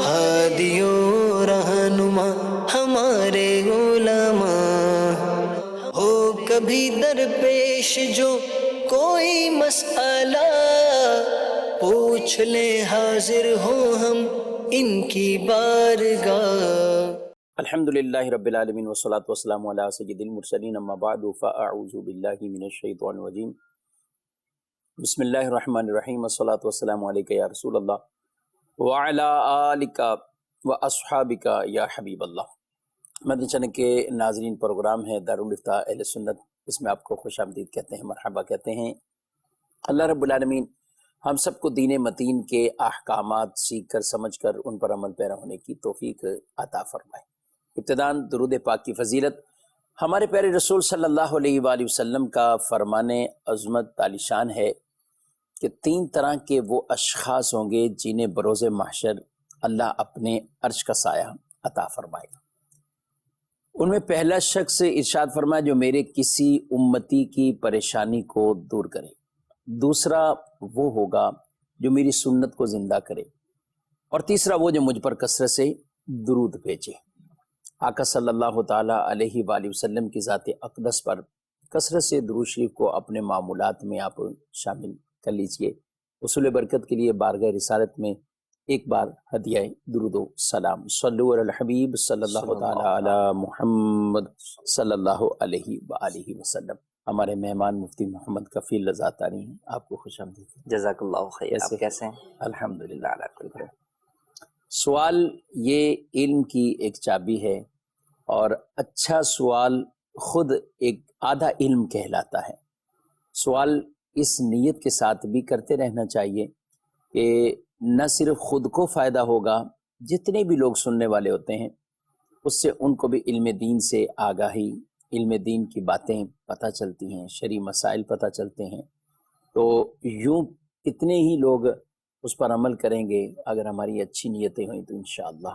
ہادیوں رہنما ہمارے علماء، ہو کبھی درپیش جو کوئی مسئلہ، پوچھ لیں حاضر ہوں ہم ان کی بارگاہ۔ الحمدللہ رب العالمین والصلاة والسلام علی سید المرسلین، اما بعد فاعوذ باللہ من الشیطان الرجیم، بسم اللہ الرحمن الرحیم، والصلاة والسلام علیک یا رسول اللہ وعلی آلک واصحابک یا حبیب اللہ۔ مدنی چینل کے ناظرین، پروگرام ہے دارالفتاء اہل سنت، اس میں آپ کو خوش آمدید کہتے ہیں، مرحبا کہتے ہیں۔ اللہ رب العالمین ہم سب کو دین متین کے احکامات سیکھ کر سمجھ کر ان پر عمل پیرا ہونے کی توفیق عطا فرمائے۔ ابتداً درود پاک کی فضیلت ہمارے پیارے رسول صلی اللہ علیہ وآلہ وسلم کا فرمان عظمت عالی شان ہے کہ 3 طرح کے وہ اشخاص ہوں گے جنہیں بروز محشر اللہ اپنے عرش کا سایہ عطا فرمائے گا۔ ان میں پہلا شخص ارشاد فرمایا جو میرے کسی امتی کی پریشانی کو دور کرے، دوسرا وہ ہوگا جو میری سنت کو زندہ کرے، اور تیسرا وہ جو مجھ پر کثرت سے درود بھیجے۔ آقا صلی اللہ تعالیٰ علیہ وآلہ وسلم کی ذات اقدس پر کثرت سے درود شریف کو اپنے معمولات میں آپ شامل کر لیجئے۔ حصول برکت کے لیے بارگاہ رسالت میں ایک بار ہدیہ درود و سلام، صلو علی الحبیب صلی اللہ تعالیٰ علی محمد صلی اللہ علیہ وآلہ وسلم۔ ہمارے مہمان مفتی محمد کفیل رضا تانی ہیں، آپ کو خوش آمدید۔ جزاک اللہ خیر، آپ کیسے ہیں؟ الحمدللہ علی کل حال۔ سوال یہ علم کی ایک چابی ہے، اور اچھا سوال خود ایک آدھا علم کہلاتا ہے۔ سوال اس نیت کے ساتھ بھی کرتے رہنا چاہیے کہ نہ صرف خود کو فائدہ ہوگا، جتنے بھی لوگ سننے والے ہوتے ہیں اس سے ان کو بھی علم دین سے آگاہی، علم دین کی باتیں پتہ چلتی ہیں، شرعی مسائل پتہ چلتے ہیں۔ تو یوں کتنے ہی لوگ اس پر عمل کریں گے اگر ہماری اچھی نیتیں ہوئیں تو انشاءاللہ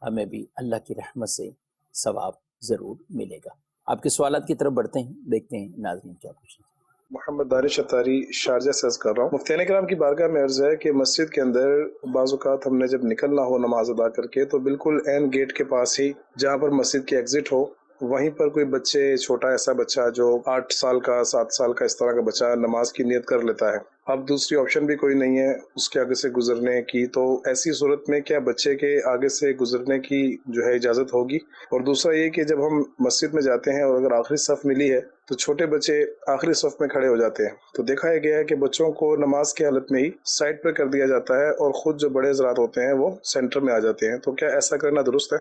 ہمیں بھی اللہ کی رحمت سے ثواب ضرور ملے گا۔ آپ کے سوالات کی طرف بڑھتے ہیں، دیکھتے ہیں ناظرین کیا پوچھیں۔ محمد دانش اتاری شارجہ سے عرض کر رہا ہوں، مفتیان کرام کی بارگاہ میں عرض ہے کہ مسجد کے اندر بعض اوقات ہم نے جب نکلنا ہو نماز ادا کر کے تو بالکل عین گیٹ کے پاس ہی جہاں پر مسجد کی ایگزٹ ہو، وہیں پر کوئی بچے، چھوٹا ایسا بچہ جو 8 سال کا 7 سال کا اس طرح کا بچہ نماز کی نیت کر لیتا ہے، اب دوسری آپشن بھی کوئی نہیں ہے اس کے آگے سے گزرنے کی، تو ایسی صورت میں کیا بچے کے آگے سے گزرنے کی جو ہے اجازت ہوگی؟ اور دوسرا یہ کہ جب ہم مسجد میں جاتے ہیں اور اگر آخری صف ملی ہے تو چھوٹے بچے آخری صف میں کھڑے ہو جاتے ہیں، تو دیکھا یہ گیا ہے کہ بچوں کو نماز کی حالت میں ہی سائڈ پر کر دیا جاتا ہے اور خود جو بڑے حضرات ہوتے ہیں وہ سینٹر میں آ جاتے ہیں، تو کیا ایسا کرنا درست ہے؟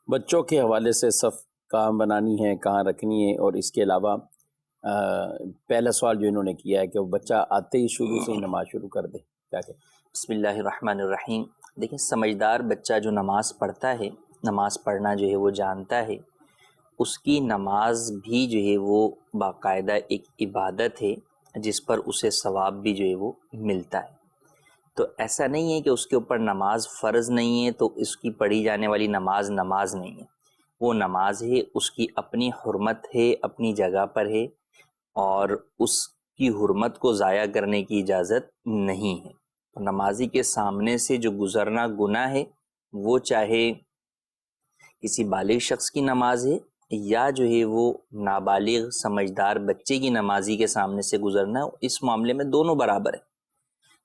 بچوں کے حوالے سے صف کہاں بنانی ہے، کہاں رکھنی ہے، اور اس کے علاوہ پہلا سوال جو انہوں نے کیا ہے کہ وہ بچہ آتے ہی شروع سے ہی نماز شروع کر دے، کیا کہ بسم اللہ الرحمن الرحیم۔ دیکھیں، سمجھدار بچہ جو نماز پڑھتا ہے، نماز پڑھنا جو ہے وہ جانتا ہے، اس کی نماز بھی جو ہے وہ باقاعدہ ایک عبادت ہے جس پر اسے ثواب بھی جو ہے وہ ملتا ہے۔ تو ایسا نہیں ہے کہ اس کے اوپر نماز فرض نہیں ہے تو اس کی پڑھی جانے والی نماز نماز نہیں ہے، وہ نماز ہے، اس کی اپنی حرمت ہے، اپنی جگہ پر ہے، اور اس کی حرمت کو ضائع کرنے کی اجازت نہیں ہے۔ تو نمازی کے سامنے سے جو گزرنا گناہ ہے، وہ چاہے کسی بالغ شخص کی نماز ہے یا جو ہے وہ نابالغ سمجھدار بچے کی نمازی کے سامنے سے گزرنا ہے، اس معاملے میں دونوں برابر ہے۔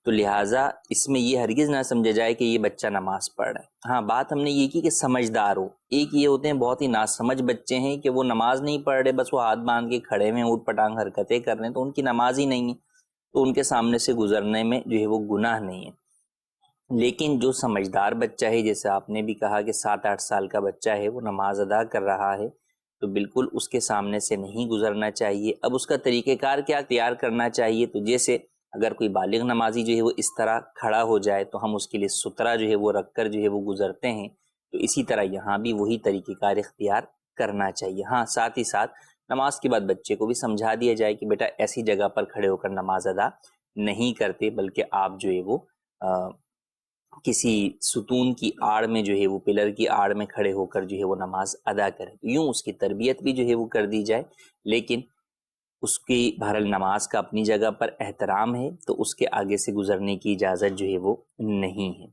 تو لہٰذا اس میں یہ ہرگز نہ سمجھا جائے کہ یہ بچہ نماز پڑھ رہا ہے۔ ہاں، بات ہم نے یہ کی کہ سمجھدار ہو، ایک یہ ہوتے ہیں بہت ہی ناسمجھ بچے ہیں کہ وہ نماز نہیں پڑھ رہے، بس وہ ہاتھ باندھ کے کھڑے ہوئے اوٹ پٹانگ حرکتیں کر رہے ہیں، تو ان کی نماز ہی نہیں ہے، تو ان کے سامنے سے گزرنے میں جو ہے وہ گناہ نہیں ہے۔ لیکن جو سمجھدار بچہ ہے، جیسے آپ نے بھی کہا کہ 7-8 سال کا بچہ ہے، وہ نماز ادا کر رہا ہے، تو بالکل اس کے سامنے سے نہیں گزرنا چاہیے۔ اب اس کا طریقہ کار کیا اختیار کرنا چاہیے؟ تو جیسے اگر کوئی بالغ نمازی جو ہے وہ اس طرح کھڑا ہو جائے تو ہم اس کے لیے سترہ جو ہے وہ رکھ کر جو ہے وہ گزرتے ہیں، تو اسی طرح یہاں بھی وہی طریقہ کار اختیار کرنا چاہیے۔ ہاں، ساتھ ہی ساتھ نماز کے بعد بچے کو بھی سمجھا دیا جائے کہ بیٹا ایسی جگہ پر کھڑے ہو کر نماز ادا نہیں کرتے، بلکہ آپ جو ہے وہ کسی ستون کی آڑ میں جو ہے وہ پلر کی آڑ میں کھڑے ہو کر جو ہے وہ نماز ادا کریں۔ یوں اس کی تربیت بھی جو ہے وہ کر دی جائے، لیکن اس کی بہرحال نماز کا اپنی جگہ پر احترام ہے، تو اس کے آگے سے گزرنے کی اجازت جو ہے وہ نہیں ہے۔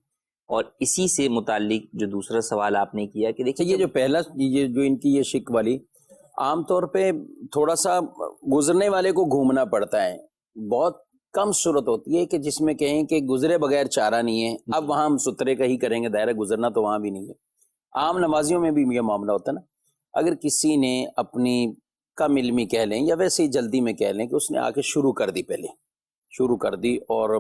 اور اسی سے متعلق جو دوسرا سوال آپ نے کیا کہ دیکھیے یہ جو پہلا یہ جو ان کی یہ شک والی عام طور پہ تھوڑا سا گزرنے والے کو گھومنا پڑتا ہے، بہت کم صورت ہوتی ہے کہ جس میں کہیں کہ گزرے بغیر چارہ نہیں ہے، اب وہاں ہم سترے کا ہی کریں گے، دائرہ گزرنا تو وہاں بھی نہیں ہے۔ عام نمازیوں میں بھی یہ معاملہ ہوتا ہے نا، اگر کسی نے اپنی کم علمی کہہ لیں یا ویسے ہی جلدی میں کہہ لیں کہ اس نے آ کے شروع کر دی، پہلے شروع کر دی اور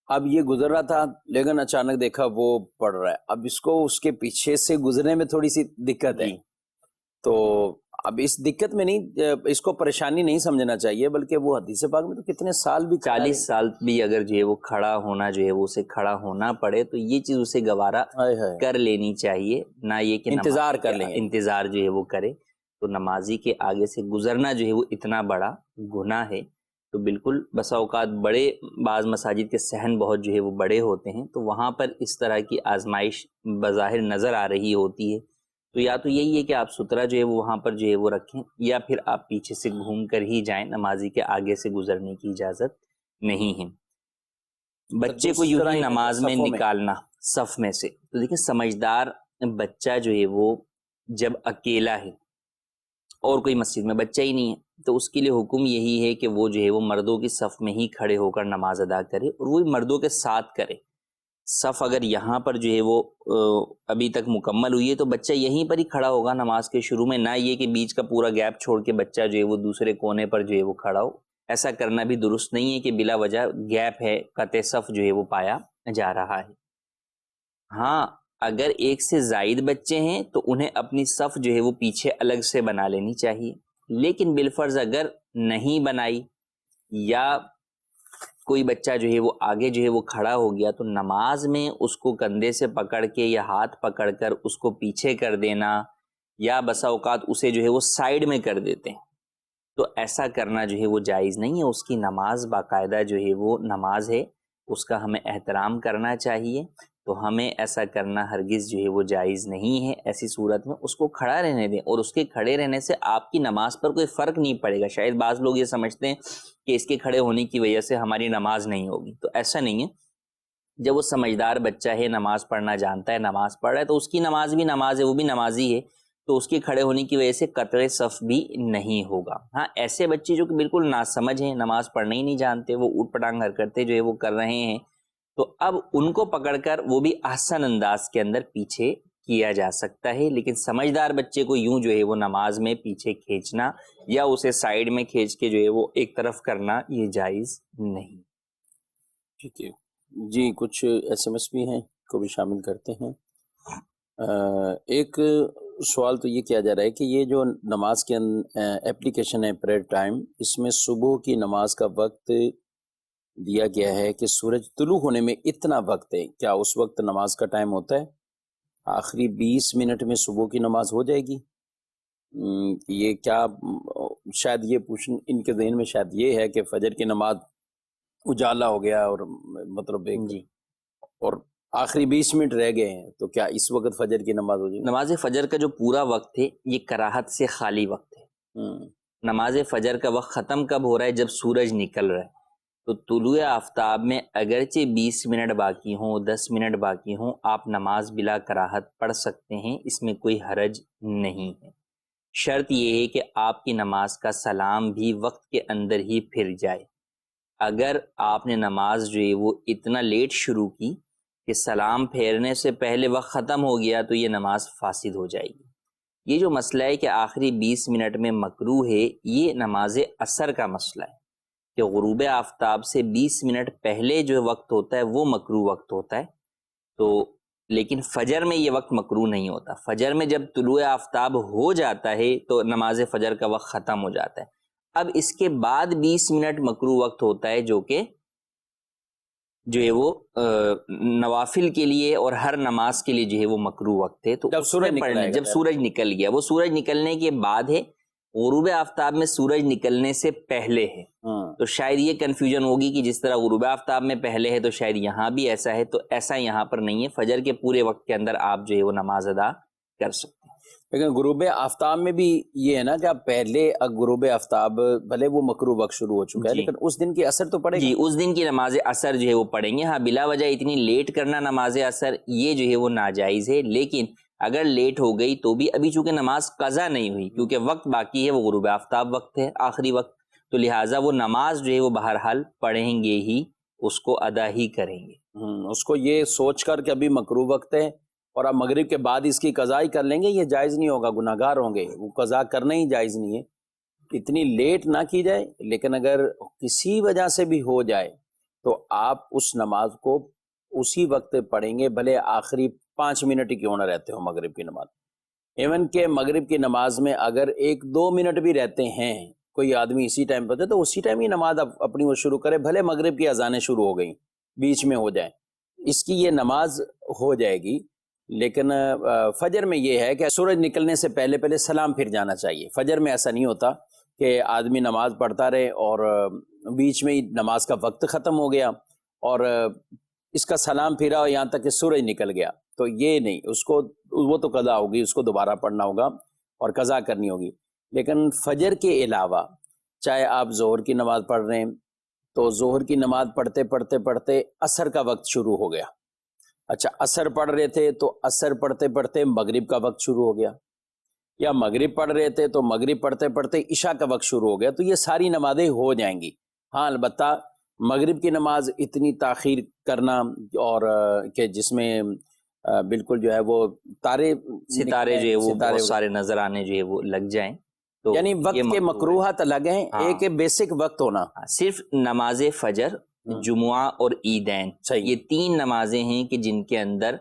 اب یہ گزر رہا تھا لیکن اچانک دیکھا وہ پڑ رہا ہے، اب اس کو اس کے پیچھے سے گزرنے میں تھوڑی سی دقت ہے، تو اب اس دقت میں نہیں، اس کو پریشانی نہیں سمجھنا چاہیے، بلکہ وہ حدیث پاک میں تو کتنے سال بھی 40 سال بھی اگر جو ہے وہ کھڑا ہونا جو ہے وہ اسے کھڑا ہونا پڑے تو یہ چیز اسے گوارا کر لینی چاہیے، نہ یہ کہ انتظار کر لیں، انتظار جو ہے وہ کرے۔ تو نمازی کے آگے سے گزرنا جو ہے وہ اتنا بڑا گناہ ہے، تو بالکل بسا اوقات بڑے بعض مساجد کے صحن بہت جو ہے وہ بڑے ہوتے ہیں، تو وہاں پر اس طرح کی آزمائش بظاہر نظر آ رہی ہوتی ہے، تو یا تو یہی ہے کہ آپ سترہ جو ہے وہ وہاں پر جو ہے وہ رکھیں، یا پھر آپ پیچھے سے گھوم کر ہی جائیں، نمازی کے آگے سے گزرنے کی اجازت نہیں ہے۔ بچے کو یوں ہی نماز میں نکالنا صف میں سے، تو دیکھیں سمجھدار بچہ جو ہے وہ جب اکیلا ہے اور کوئی مسجد میں بچہ ہی نہیں ہے تو اس کے لیے حکم یہی ہے کہ وہ جو ہے وہ مردوں کی صف میں ہی کھڑے ہو کر نماز ادا کرے، اور وہ مردوں کے ساتھ کرے۔ صف اگر یہاں پر جو ہے وہ ابھی تک مکمل ہوئی ہے تو بچہ یہیں پر ہی کھڑا ہوگا نماز کے شروع میں، نہ یہ کہ بیچ کا پورا گیپ چھوڑ کے بچہ جو ہے وہ دوسرے کونے پر جو ہے وہ کھڑا ہو، ایسا کرنا بھی درست نہیں ہے کہ بلا وجہ گیپ ہے، قطع صف جو ہے وہ پایا جا رہا ہے۔ ہاں اگر ایک سے زائد بچے ہیں تو انہیں اپنی صف جو ہے وہ پیچھے الگ سے بنا لینی چاہیے، لیکن بالفرض اگر نہیں بنائی یا کوئی بچہ جو ہے وہ آگے جو ہے وہ کھڑا ہو گیا تو نماز میں اس کو کندھے سے پکڑ کے یا ہاتھ پکڑ کر اس کو پیچھے کر دینا، یا بسا اوقات اسے جو ہے وہ سائیڈ میں کر دیتے ہیں، تو ایسا کرنا جو ہے وہ جائز نہیں ہے۔ اس کی نماز باقاعدہ جو ہے وہ نماز ہے، اس کا ہمیں احترام کرنا چاہیے، تو ہمیں ایسا کرنا ہرگز جو ہے وہ جائز نہیں ہے۔ ایسی صورت میں اس کو کھڑا رہنے دیں، اور اس کے کھڑے رہنے سے آپ کی نماز پر کوئی فرق نہیں پڑے گا۔ شاید بعض لوگ یہ سمجھتے ہیں کہ اس کے کھڑے ہونے کی وجہ سے ہماری نماز نہیں ہوگی، تو ایسا نہیں ہے۔ جب وہ سمجھدار بچہ ہے، نماز پڑھنا جانتا ہے، نماز پڑھ رہا ہے، تو اس کی نماز بھی نماز ہے، وہ بھی نمازی ہے، تو اس کے کھڑے ہونے کی وجہ سے قطع صف بھی نہیں ہوگا۔ ہاں ایسے بچے جو کہ بالکل ناسمجھ ہیں، نماز پڑھنا ہی نہیں جانتے، وہ اوٹ پٹانگ حرکتیں جو ہے وہ کر رہے ہیں، تو اب ان کو پکڑ کر وہ بھی احسن انداز کے اندر پیچھے کیا جا سکتا ہے، لیکن سمجھدار بچے کو یوں جو ہے وہ نماز میں پیچھے کھینچنا یا اسے سائیڈ میں کھینچ کے جو ہے وہ ایک طرف کرنا یہ جائز نہیں۔ ٹھیک ہے جی، کچھ ایس ایم ایس بھی ہیں کو بھی شامل کرتے ہیں۔ ایک سوال تو یہ کیا جا رہا ہے کہ یہ جو نماز کے اپلیکیشن ہے پریئر ٹائم، اس میں صبح کی نماز کا وقت دیا گیا ہے کہ سورج طلوع ہونے میں اتنا وقت ہے، کیا اس وقت نماز کا ٹائم ہوتا ہے؟ آخری 20 منٹ میں صبح کی نماز ہو جائے گی؟ یہ کیا شاید یہ پوچھن ان کے ذہن میں شاید یہ ہے کہ فجر کی نماز اجالا ہو گیا اور مطلب ایک جی، اور آخری 20 منٹ رہ گئے ہیں، تو کیا اس وقت فجر کی نماز ہو جائے گی؟ نماز فجر کا جو پورا وقت ہے یہ کراہت سے خالی وقت ہے۔ نماز فجر کا وقت ختم کب ہو رہا ہے؟ جب سورج نکل رہا ہے، تو طلوع آفتاب میں اگرچہ 20 منٹ باقی ہوں، 10 منٹ باقی ہوں، آپ نماز بلا کراہت پڑھ سکتے ہیں، اس میں کوئی حرج نہیں ہے۔ شرط یہ ہے کہ آپ کی نماز کا سلام بھی وقت کے اندر ہی پھر جائے۔ اگر آپ نے نماز جو ہے وہ اتنا لیٹ شروع کی کہ سلام پھیرنے سے پہلے وقت ختم ہو گیا تو یہ نماز فاسد ہو جائے گی۔ یہ جو مسئلہ ہے کہ آخری 20 منٹ میں مکروہ ہے، یہ نماز عصر کا مسئلہ ہے کہ غروب آفتاب سے 20 منٹ پہلے جو وقت ہوتا ہے وہ مکروہ وقت ہوتا ہے، تو لیکن فجر میں یہ وقت مکروہ نہیں ہوتا۔ فجر میں جب طلوع آفتاب ہو جاتا ہے تو نماز فجر کا وقت ختم ہو جاتا ہے۔ اب اس کے بعد 20 منٹ مکروہ وقت ہوتا ہے جو ہے وہ نوافل کے لیے اور ہر نماز کے لیے جو ہے وہ مکروہ وقت ہے۔ تو جب سورج نکل گیا، وہ سورج نکلنے کے بعد ہے، غروب آفتاب میں سورج نکلنے سے پہلے ہے، تو شاید یہ کنفیوژن ہوگی کہ جس طرح غروب آفتاب میں پہلے ہے تو شاید یہاں بھی ایسا ہے، تو ایسا یہاں پر نہیں ہے۔ فجر کے پورے وقت کے اندر آپ جو ہے وہ نماز ادا کر سکتے ہیں۔ لیکن غروب آفتاب میں بھی یہ ہے نا کہ آپ پہلے غروب آفتاب بھلے وہ مکروہ وقت شروع ہو چکا ہے لیکن اس دن کی اثر تو پڑے گا۔ جی اس دن کی نماز اثر جو ہے وہ پڑھیں گے۔ ہاں بلا وجہ اتنی لیٹ کرنا نماز اثر یہ جو ہے وہ ناجائز ہے، لیکن اگر لیٹ ہو گئی تو بھی ابھی چونکہ نماز قضا نہیں ہوئی کیونکہ وقت باقی ہے، وہ غروب آفتاب وقت ہے آخری وقت، تو لہٰذا وہ نماز جو ہے وہ بہرحال پڑھیں گے ہی، اس کو ادا ہی کریں گے۔ اس کو یہ سوچ کر کہ ابھی مکروہ وقت ہے اور آپ مغرب کے بعد اس کی قضا ہی کر لیں گے، یہ جائز نہیں ہوگا، گناہ گار ہوں گے، وہ قضا کرنا ہی جائز نہیں ہے۔ اتنی لیٹ نہ کی جائے، لیکن اگر کسی وجہ سے بھی ہو جائے تو آپ اس نماز کو اسی وقت پڑھیں گے، بھلے آخری 5 منٹ ہی کیوں نہ رہتے ہو مغرب کی نماز۔ ایون کہ مغرب کی نماز میں اگر 1-2 منٹ بھی رہتے ہیں، کوئی آدمی اسی ٹائم پہ تو اسی ٹائم ہی نماز اپنی وہ شروع کرے، بھلے مغرب کی اذانیں شروع ہو گئیں بیچ میں ہو جائیں، اس کی یہ نماز ہو جائے گی۔ لیکن فجر میں یہ ہے کہ سورج نکلنے سے پہلے سلام پھر جانا چاہیے۔ فجر میں ایسا نہیں ہوتا کہ آدمی نماز پڑھتا رہے اور بیچ میں ہی نماز کا وقت ختم ہو گیا اور اس کا سلام پھرا یہاں تک کہ سورج نکل گیا، تو یہ نہیں، اس کو وہ تو قضا ہوگی، اس کو دوبارہ پڑھنا ہوگا اور قضا کرنی ہوگی۔ لیکن فجر کے علاوہ چاہے آپ ظہر کی نماز پڑھ رہے ہیں تو ظہر کی نماز پڑھتے عصر کا وقت شروع ہو گیا، اچھا عصر پڑھ رہے تھے تو عصر پڑھتے مغرب کا وقت شروع ہو گیا، یا مغرب پڑھ رہے تھے تو مغرب پڑھتے عشاء کا وقت شروع ہو گیا، تو یہ ساری نمازیں ہو جائیں گی۔ ہاں البتہ مغرب کی نماز اتنی تاخیر کرنا اور کہ جس میں بالکل جو ہے وہ ستارے جو ہے وہ بہت سارے نظر آنے جو ہے وہ لگ جائیں، تو یعنی وقت کے مکروہات الگ ہیں، ایک ہے بیسک وقت ہونا۔ صرف نماز فجر، جمعہ اور عیدین، یہ 3 نمازیں ہیں کہ جن کے اندر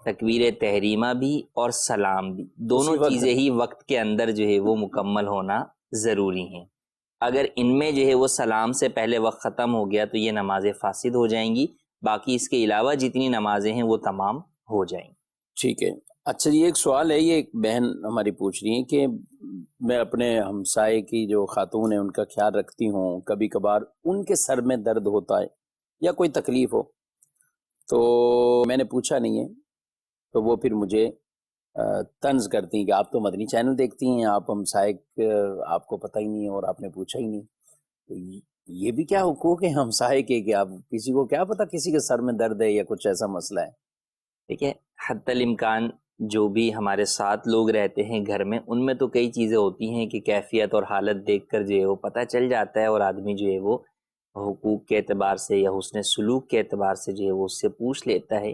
تکبیر تحریمہ بھی اور سلام بھی دونوں چیزیں ہی وقت کے اندر جو ہے وہ مکمل ہونا ضروری ہیں۔ اگر ان میں جو ہے وہ سلام سے پہلے وقت ختم ہو گیا تو یہ نمازیں فاسد ہو جائیں گی، باقی اس کے علاوہ جتنی نمازیں ہیں وہ تمام ہو جائیں گی۔ ٹھیک ہے۔ اچھا یہ ایک سوال ہے، یہ ایک بہن ہماری پوچھ رہی ہیں کہ میں اپنے ہمسائے کی جو خاتون ہیں ان کا خیال رکھتی ہوں، کبھی کبھار ان کے سر میں درد ہوتا ہے یا کوئی تکلیف ہو تو میں نے پوچھا نہیں ہے، تو وہ پھر مجھے طنز کرتی ہیں کہ آپ تو مدنی چینل دیکھتی ہیں، آپ ہمسائے آپ کو پتہ ہی نہیں ہے اور آپ نے پوچھا ہی نہیں۔ تو یہ بھی کیا حقوق ہے ہمسائے کے کہ آپ کسی کو کیا پتہ کسی کے سر میں درد ہے یا کچھ ایسا مسئلہ ہے؟ دیکھیں حتی الامکان جو بھی ہمارے ساتھ لوگ رہتے ہیں گھر میں، ان میں تو کئی چیزیں ہوتی ہیں کہ کیفیت اور حالت دیکھ کر جو ہے وہ پتہ چل جاتا ہے، اور آدمی جو ہے وہ حقوق کے اعتبار سے یا حسن سلوک کے اعتبار سے جو ہے وہ اس سے پوچھ لیتا ہے۔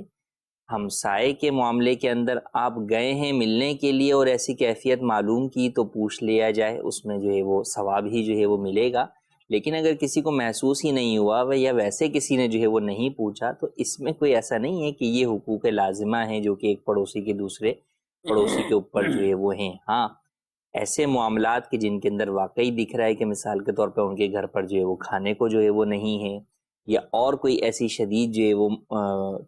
ہمسائے کے معاملے کے اندر آپ گئے ہیں ملنے کے لیے اور ایسی کیفیت معلوم کی تو پوچھ لیا جائے، اس میں جو ہے وہ ثواب ہی جو ہے وہ ملے گا۔ لیکن اگر کسی کو محسوس ہی نہیں ہوا یا ویسے کسی نے جو ہے وہ نہیں پوچھا تو اس میں کوئی ایسا نہیں ہے کہ یہ حقوق لازمہ ہیں جو کہ ایک پڑوسی کے دوسرے پڑوسی کے اوپر جو ہے وہ ہیں۔ ہاں ایسے معاملات کے جن کے اندر واقعی دکھ رہا ہے کہ مثال کے طور پہ ان کے گھر پر جو ہے وہ کھانے کو جو ہے وہ نہیں ہے، یا اور کوئی ایسی شدید جو ہے وہ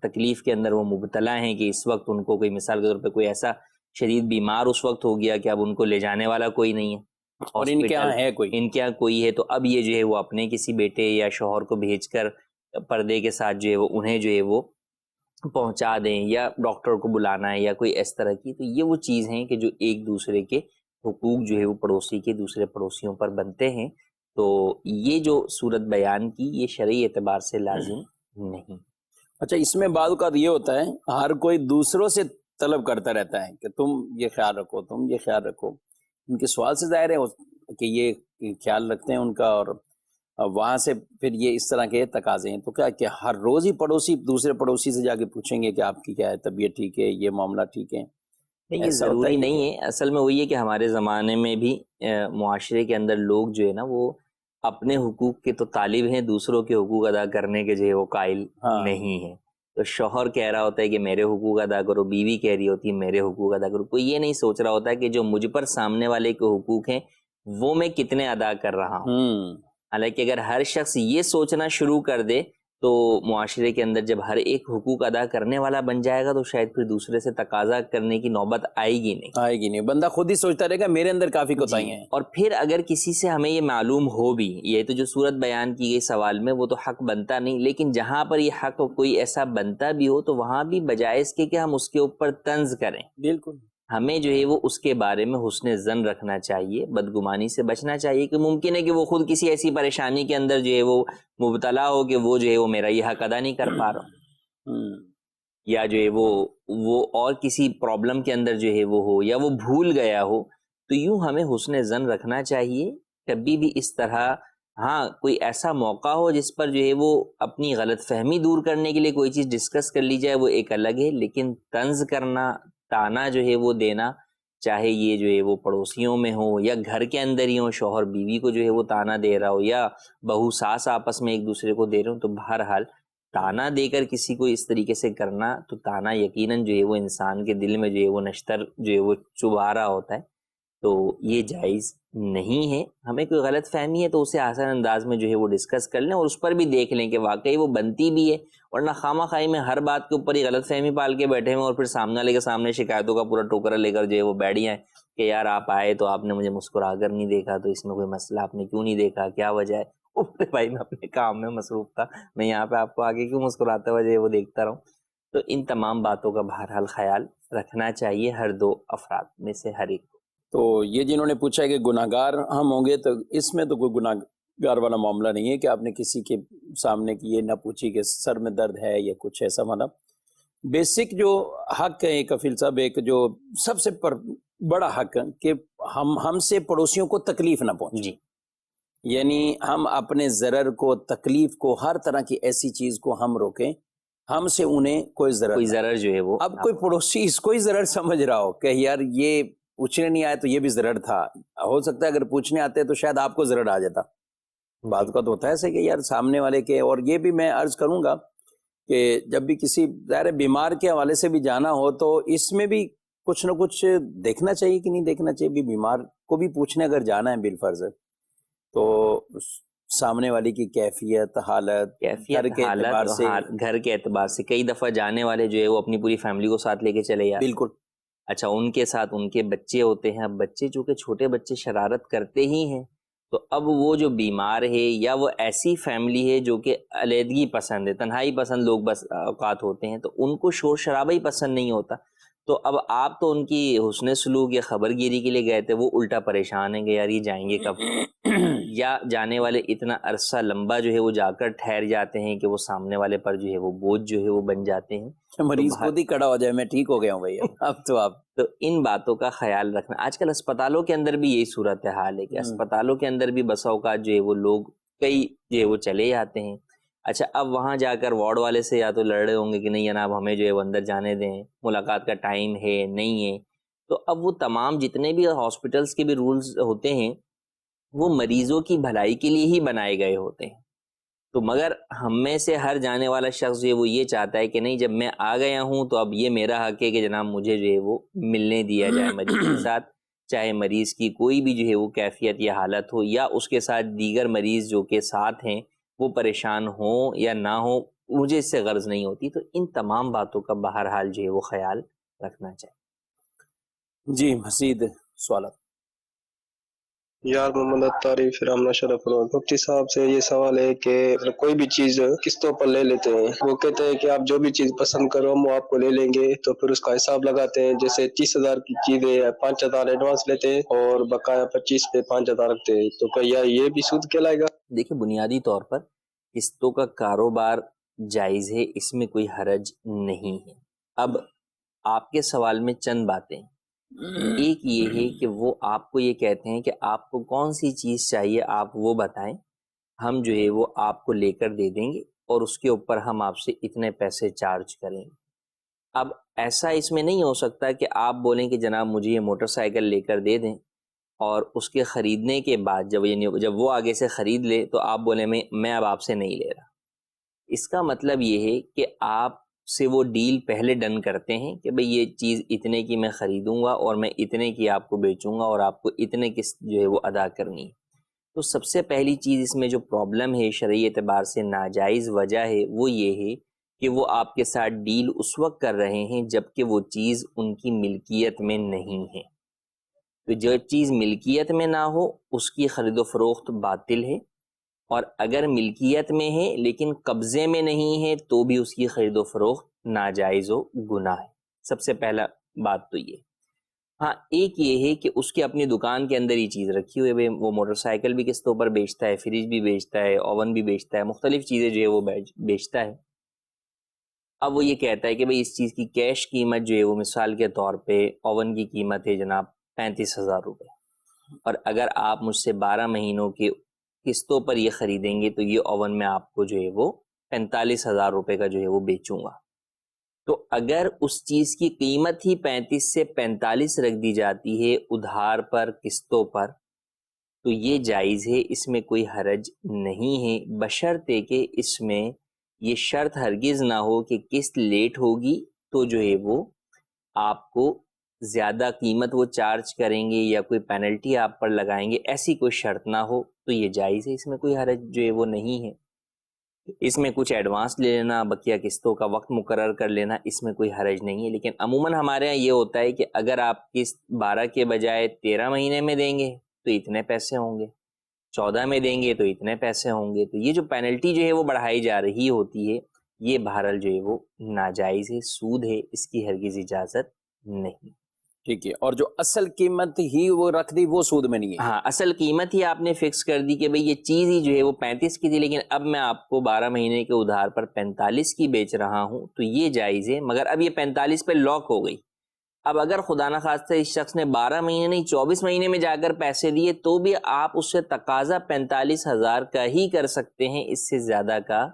تکلیف کے اندر وہ مبتلا ہیں کہ اس وقت ان کو کوئی مثال کے طور پہ کوئی ایسا شدید بیمار اس وقت ہو گیا کہ اب ان کو لے جانے والا کوئی نہیں ہے اور ان کے یہاں کوئی ہے، تو اب یہ جو ہے وہ اپنے کسی بیٹے یا شوہر کو بھیج کر پردے کے ساتھ جو ہے وہ انہیں جو ہے وہ پہنچا دیں، یا ڈاکٹر کو بلانا ہے یا کوئی اس طرح کی، تو یہ وہ چیز ہیں کہ جو ایک دوسرے کے حقوق جو ہے وہ پڑوسی کے دوسرے پڑوسیوں پر بنتے ہیں۔ تو یہ جو صورت بیان کی یہ شرعی اعتبار سے لازم نہیں۔ اچھا اس میں بعض اوقات یہ ہوتا ہے ہر کوئی دوسروں سے طلب کرتا رہتا ہے کہ تم یہ خیال رکھو، تم یہ خیال رکھو۔ ان کے سوال سے ظاہر ہے کہ یہ خیال رکھتے ہیں ان کا، اور وہاں سے پھر یہ اس طرح کے تقاضے ہیں، تو کیا کہ ہر روز ہی پڑوسی دوسرے پڑوسی سے جا کے پوچھیں گے کہ آپ کی کیا ہے طبیعت، ٹھیک ہے، یہ معاملہ ٹھیک ہے؟ یہ ضروری نہیں ہے، اصل میں وہی ہے کہ ہمارے زمانے میں بھی معاشرے کے اندر لوگ جو ہے نا وہ اپنے حقوق کے تو طالب ہیں، دوسروں کے حقوق ادا کرنے کے جو ہے وہ قائل نہیں ہیں۔ تو شوہر کہہ رہا ہوتا ہے کہ میرے حقوق ادا کرو، بیوی کہہ رہی ہوتی ہے میرے حقوق ادا کرو، کوئی یہ نہیں سوچ رہا ہوتا ہے کہ جو مجھ پر سامنے والے کے حقوق ہیں وہ میں کتنے ادا کر رہا ہوں۔ حالانکہ اگر ہر شخص یہ سوچنا شروع کر دے تو معاشرے کے اندر جب ہر ایک حقوق ادا کرنے والا بن جائے گا تو شاید پھر دوسرے سے تقاضا کرنے کی نوبت آئے گی نہیں، بندہ خود ہی سوچتا رہے گا میرے اندر کافی کوتاہیاں ہیں۔ اور پھر اگر کسی سے ہمیں یہ معلوم ہو بھی، یہ تو جو صورت بیان کی گئی سوال میں وہ تو حق بنتا نہیں، لیکن جہاں پر یہ حق کوئی ایسا بنتا بھی ہو تو وہاں بھی بجائے اس کے کہ ہم اس کے اوپر طنز کریں، بالکل ہمیں جو ہے وہ اس کے بارے میں حسن ظن رکھنا چاہیے، بدگمانی سے بچنا چاہیے کہ ممکن ہے کہ وہ خود کسی ایسی پریشانی کے اندر جو ہے وہ مبتلا ہو کہ وہ جو ہے وہ میرا یہ حق ادا نہیں کر پا رہا، یا جو ہے وہ اور کسی پرابلم کے اندر جو ہے وہ ہو، یا وہ بھول گیا ہو. تو یوں ہمیں حسن ظن رکھنا چاہیے. کبھی بھی اس طرح ہاں کوئی ایسا موقع ہو جس پر جو ہے وہ اپنی غلط فہمی دور کرنے کے لیے کوئی چیز ڈسکس کر لی جائے وہ ایک الگ ہے، لیکن طنز کرنا، تانا جو ہے وہ دینا، چاہے یہ جو ہے وہ پڑوسیوں میں ہو یا گھر کے اندر ہی ہو، شوہر بیوی کو جو ہے وہ تانا دے رہا ہو یا بہو ساس آپس میں ایک دوسرے کو دے رہے ہوں، تو بہرحال تانا دے کر کسی کو اس طریقے سے کرنا، تو تانا یقیناً جو ہے وہ انسان کے دل میں جو ہے وہ نشتر جو ہے وہ چبھا رہا ہوتا ہے، تو یہ جائز نہیں ہے. ہمیں کوئی غلط فہمی ہے تو اسے آسان انداز میں جو ہے وہ ڈسکس کر لیں اور اس پر بھی دیکھ لیں کہ واقعی وہ بنتی بھی ہے، ورنہ خواہ خواہی میں ہر بات کے اوپر ہی غلط فہمی پال کے بیٹھے ہیں اور پھر سامنے والے کے سامنے شکایتوں کا پورا ٹوکرا لے کر جو ہے وہ بیٹھ جائیں کہ یار آپ آئے تو آپ نے مجھے مسکرا کر نہیں دیکھا، تو اس میں کوئی مسئلہ آپ نے کیوں نہیں دیکھا، کیا وجہ ہے؟ بھائی میں اپنے کام میں مصروف تھا، میں یہاں پہ آپ کو آگے کیوں مسکراتے ہوئے وہ دیکھتا رہوں. تو ان تمام باتوں کا بہرحال خیال رکھنا چاہیے ہر دو افراد میں سے ہر ایک کو. تو یہ جنہوں نے پوچھا ہے کہ گناہ گار ہم ہوں گے، تو اس میں تو کوئی گناہ گار والا معاملہ نہیں ہے کہ آپ نے کسی کے سامنے کی یہ نہ پوچھی کہ سر میں درد ہے یا کچھ ایسا. مطلب بیسک جو حق ہے کفیل صاحب، ایک جو سب سے بڑا حق ہے کہ ہم سے پڑوسیوں کو تکلیف نہ پہنچے. جی، یعنی ہم اپنے ضرر کو، تکلیف کو، ہر طرح کی ایسی چیز کو ہم روکیں، ہم سے انہیں کوئی ضرر جو ہے وہ اب کوئی پڑوسی اس کو ہی ضرر سمجھ رہا ہو کہ یار یہ پوچھنے نہیں آئے تو یہ بھی ضرر تھا، ہو سکتا ہے اگر پوچھنے آتے تو شاید آپ کو ضرر آ جاتا. بات کا تو ہوتا ہے ایسے کہ یار سامنے والے کے. اور یہ بھی میں عرض کروں گا کہ جب بھی کسی ظاہر بیمار کے حوالے سے بھی جانا ہو تو اس میں بھی کچھ نہ کچھ دیکھنا چاہیے کہ نہیں دیکھنا چاہیے. بھی بیمار کو بھی پوچھنے اگر جانا ہے بالفرض تو سامنے والی کی کیفیت، حالت، گھر کے اعتبار سے، گھر کے اعتبار سے کئی دفعہ جانے والے جو ہے وہ اپنی پوری فیملی کو ساتھ لے کے چلے جاتے. بالکل. اچھا، ان کے ساتھ ان کے بچے ہوتے ہیں. اب بچے چونکہ چھوٹے بچے شرارت کرتے ہی ہیں، تو اب وہ جو بیمار ہے یا وہ ایسی فیملی ہے جو کہ علیحدگی پسند ہے، تنہائی پسند لوگ بس اوقات ہوتے ہیں، تو ان کو شور شرابہ ہی پسند نہیں ہوتا. تو اب آپ تو ان کی حسن سلوک یا خبر گیری کے لیے گئے تھے، وہ الٹا پریشان ہیں کہ یار یہ جائیں گے کب، یا جانے والے اتنا عرصہ لمبا جو ہے وہ جا کر ٹھہر جاتے ہیں کہ وہ سامنے والے پر جو ہے وہ بوجھ جو ہے وہ بن جاتے ہیں. مریض خود ہی کڑا ہو جائے میں ٹھیک ہو گیا ہوں بھیا اب تو آپ. تو ان باتوں کا خیال رکھنا. آج کل اسپتالوں کے اندر بھی یہی صورتحال ہے کہ اسپتالوں کے اندر بھی بسا اوقات جو ہے وہ لوگ کئی جو ہے وہ چلے جاتے ہیں. اچھا، اب وہاں جا کر وارڈ والے سے یا تو لڑ رہے ہوں گے کہ نہیں جناب ہمیں جو ہے وہ اندر جانے دیں، ملاقات کا ٹائم ہے نہیں ہے. تو اب وہ تمام جتنے بھی ہاسپٹلس کے بھی رولز ہوتے ہیں وہ مریضوں کی بھلائی کے لیے ہی بنائے گئے ہوتے ہیں. تو مگر ہم میں سے ہر جانے والا شخص جو ہے وہ یہ چاہتا ہے کہ نہیں جب میں آ گیا ہوں تو اب یہ میرا حق ہے کہ جناب مجھے جو ہے وہ ملنے دیا جائے مریض کے ساتھ، چاہے مریض کی کوئی بھی جو ہے وہ کیفیت یا حالت ہو، یا اس کے ساتھ دیگر مریض جو کہ ساتھ ہیں وہ پریشان ہوں یا نہ ہوں، مجھے اس سے غرض نہیں ہوتی. تو ان تمام باتوں کا بہرحال جو ہے وہ خیال رکھنا چاہیے. جی، مزید سوالات. یار محمد اتاری فرامنا شرف. مفتی صاحب سے یہ سوال ہے کہ کوئی بھی چیز قسطوں پر لے لیتے ہیں، وہ کہتے ہیں کہ آپ جو بھی چیز پسند کرو ہم وہ آپ کو لے لیں گے، تو پھر اس کا حساب لگاتے ہیں. جیسے 30,000 کی چیزیں 5,000 ایڈوانس لیتے ہیں اور بقایا 25 پہ 5,000 رکھتے ہیں، تو کیا یہ بھی سود کہلائے گا؟ دیکھیں، بنیادی طور پر قسطوں کا کاروبار جائز ہے، اس میں کوئی حرج نہیں ہے. اب آپ کے سوال میں چند باتیں. ایک یہ ہے کہ وہ آپ کو یہ کہتے ہیں کہ آپ کو کون سی چیز چاہیے آپ وہ بتائیں، ہم جو ہے وہ آپ کو لے کر دے دیں گے اور اس کے اوپر ہم آپ سے اتنے پیسے چارج کریں گے. اب ایسا اس میں نہیں ہو سکتا کہ آپ بولیں کہ جناب مجھے یہ موٹر سائیکل لے کر دے دیں اور اس کے خریدنے کے بعد جب وہ آگے سے خرید لے تو آپ بولیں میں اب آپ سے نہیں لے رہا. اس کا مطلب یہ ہے کہ آپ سے وہ ڈیل پہلے ڈن کرتے ہیں کہ بھئی یہ چیز اتنے کی میں خریدوں گا اور میں اتنے کی آپ کو بیچوں گا اور آپ کو اتنے قسط جو ہے وہ ادا کرنی ہے. تو سب سے پہلی چیز اس میں جو پرابلم ہے شرعی اعتبار سے ناجائز وجہ ہے وہ یہ ہے کہ وہ آپ کے ساتھ ڈیل اس وقت کر رہے ہیں جب کہ وہ چیز ان کی ملکیت میں نہیں ہے. تو جو چیز ملکیت میں نہ ہو اس کی خرید و فروخت باطل ہے، اور اگر ملکیت میں ہے لیکن قبضے میں نہیں ہے تو بھی اس کی خرید و فروخت ناجائز و گناہ ہے. سب سے پہلا بات تو یہ. ہاں ایک یہ ہے کہ اس کی اپنی دکان کے اندر ہی چیز رکھی ہوئی ہے، وہ موٹر سائیکل بھی قسطوں پر بیچتا ہے، فریج بھی بیچتا ہے، اوون بھی بیچتا ہے، مختلف چیزیں جو ہے وہ بیچتا ہے۔ اب وہ یہ کہتا ہے کہ بھئی اس چیز کی کیش قیمت جو ہے وہ مثال کے طور پہ اوون کی قیمت ہے جناب 35,000 روپے، اور اگر آپ مجھ سے 12 مہینوں کی قسطوں پر یہ خریدیں گے تو یہ اوون میں آپ کو جو ہے وہ 45,000 روپے کا جو ہے وہ بیچوں گا۔ تو اگر اس چیز کی قیمت ہی 35 سے 45 رکھ دی جاتی ہے ادھار پر قسطوں پر تو یہ جائز ہے، اس میں کوئی حرج نہیں ہے، بشرطے کہ اس میں یہ شرط ہرگز نہ ہو کہ قسط لیٹ ہوگی تو جو ہے وہ آپ کو زیادہ قیمت وہ چارج کریں گے یا کوئی پینلٹی آپ پر لگائیں گے، ایسی کوئی شرط نہ ہو تو یہ جائز ہے، اس میں کوئی حرج جو ہے وہ نہیں ہے۔ اس میں کچھ ایڈوانس لے لینا، بقیہ قسطوں کا وقت مقرر کر لینا، اس میں کوئی حرج نہیں ہے، لیکن عموماً ہمارے ہاں یہ ہوتا ہے کہ اگر آپ قسط 12 کے بجائے 13 مہینے میں دیں گے تو اتنے پیسے ہوں گے، 14 میں دیں گے تو اتنے پیسے ہوں گے، تو یہ جو پینلٹی جو ہے وہ بڑھائی جا رہی ہوتی ہے یہ بہرحال جو ہے وہ ناجائز ہے، سود ہے، اس کی ہرگز اجازت نہیں۔ ٹھیک ہے، اور جو اصل قیمت ہی وہ رکھ دی وہ سود میں نہیں ہے؟ ہاں اصل قیمت ہی آپ نے فکس کر دی کہ بھئی یہ چیز ہی جو ہے وہ 35 کی تھی لیکن اب میں آپ کو 12 مہینے کے ادھار پر 45 کی بیچ رہا ہوں تو یہ جائز ہے، مگر اب یہ 45 پہ لاک ہو گئی۔ اب اگر خدا نخواستہ اس شخص نے 12 مہینے نہیں 24 مہینے میں جا کر پیسے دیے تو بھی آپ اس سے تقاضا 45,000 کا ہی کر سکتے ہیں، اس سے زیادہ کا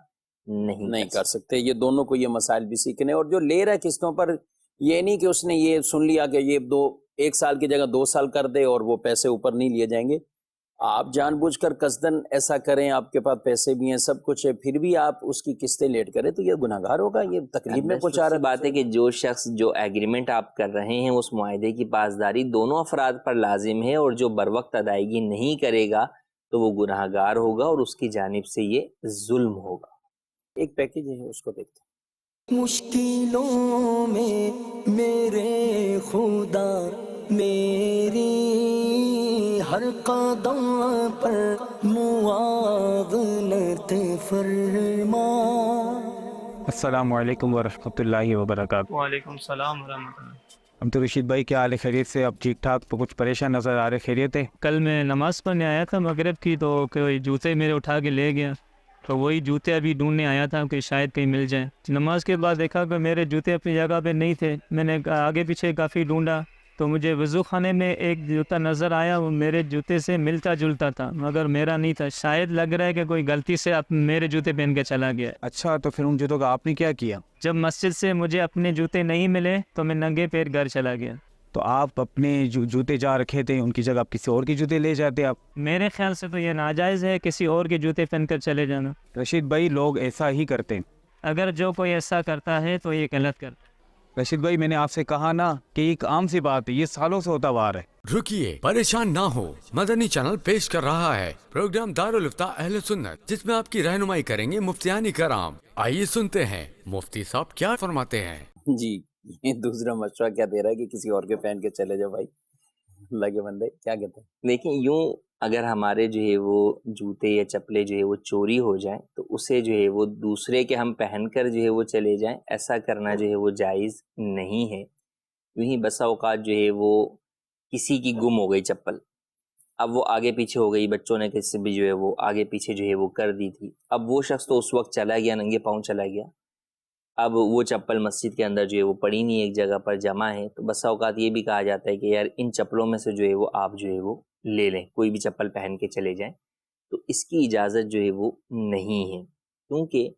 نہیں کر سکتے۔ یہ دونوں کو یہ مسائل بھی سیکھنے، اور جو لے رہا ہے قسطوں پر یہ نہیں کہ اس نے یہ سن لیا کہ یہ 1 سال کی جگہ 2 سال کر دے اور وہ پیسے اوپر نہیں لیے جائیں گے۔ آپ جان بوجھ کر قصدن ایسا کریں، آپ کے پاس پیسے بھی ہیں سب کچھ ہے پھر بھی آپ اس کی قسطیں لیٹ کریں تو یہ گناہگار ہوگا، یہ تکلیف میں پہنچا رہا ہے۔ بات ہے کہ جو شخص جو ایگریمنٹ آپ کر رہے ہیں اس معاہدے کی پاسداری دونوں افراد پر لازم ہے، اور جو بروقت ادائیگی نہیں کرے گا تو وہ گناہگار ہوگا اور اس کی جانب سے یہ ظلم ہوگا۔ ایک پیکیج ہے اس کو دیکھتے ہیں۔ مشکلوں میں میرے خدا میری ہر قدم پر معاونت فرما۔ السلام علیکم ورحمۃ اللہ وبرکاتہ۔ وعلیکم السلام ورحمۃ اللہ۔ عبدالرشید بھائی کیا حال ہے؟ خیریت سے؟ اب ٹھیک ٹھاک؟ تو کچھ پریشان نظر آ رہے، خیریت ہے؟ کل میں نماز پڑھنے آیا تھا مغرب کی تو کوئی جوتے میرے اٹھا کے لے گیا، تو وہی جوتے ابھی ڈھونڈنے آیا تھا کہ شاید کہیں مل جائیں۔ نماز کے بعد دیکھا کہ میرے جوتے اپنی جگہ پہ نہیں تھے، میں نے آگے پیچھے کافی ڈھونڈا تو مجھے وضو خانے میں ایک جوتا نظر آیا، وہ میرے جوتے سے ملتا جلتا تھا مگر میرا نہیں تھا، شاید لگ رہا ہے کہ کوئی غلطی سے میرے جوتے پہن کے چلا گیا۔ اچھا، تو پھر ان جوتوں کا آپ نے کیا کیا؟ جب مسجد سے مجھے اپنے جوتے نہیں ملے تو میں ننگے پیر گھر چلا گیا۔ تو آپ اپنے جوتے جا رکھے تھے ان کی جگہ آپ کسی اور کے جوتے لے جاتے آپ؟ میرے خیال سے تو یہ ناجائز ہے کسی اور کے جوتے پہن کر چلے جانا۔ رشید بھائی لوگ ایسا ہی کرتے ہیں۔ اگر جو کوئی ایسا کرتا ہے تو یہ غلط کرتا ہے۔ رشید بھائی میں نے آپ سے کہا نا کہ ایک عام سی بات ہے، یہ سالوں سے ہوتا ہوا ہے۔ رکیے، پریشان نہ ہو، مدنی چینل پیش کر رہا ہے پروگرام دارالفتہ اہل سنت، جس میں آپ کی رہنمائی کریں گے مفتیان کرام۔ آئیے سنتے ہیں مفتی صاحب کیا فرماتے ہیں۔ جی، یہ دوسرا مشورہ کیا دے رہا ہے کہ کسی اور کے پہن کے چلے جاؤ؟ بھائی اللہ کے بندے کیا کہتے ہیں؟ دیکھیں یوں اگر ہمارے جو ہے وہ جوتے یا چپلے جو ہے وہ چوری ہو جائیں تو اسے جو ہے وہ دوسرے کے ہم پہن کر جو ہے وہ چلے جائیں، ایسا کرنا جو ہے وہ جائز نہیں ہے۔ یوں ہی بسا اوقات جو ہے وہ کسی کی گم ہو گئی چپل، اب وہ آگے پیچھے ہو گئی، بچوں نے کسی بھی جو ہے وہ آگے پیچھے جو ہے وہ کر دی تھی، اب وہ شخص تو اس وقت چلا گیا، ننگے پاؤں چلا گیا، اب وہ چپل مسجد کے اندر جو ہے وہ پڑی نہیں ایک جگہ پر جمع ہے، تو بسا اوقات یہ بھی کہا جاتا ہے کہ یار ان چپلوں میں سے جو ہے وہ آپ جو ہے وہ لے لیں، کوئی بھی چپل پہن کے چلے جائیں، تو اس کی اجازت جو ہے وہ نہیں ہے، کیونکہ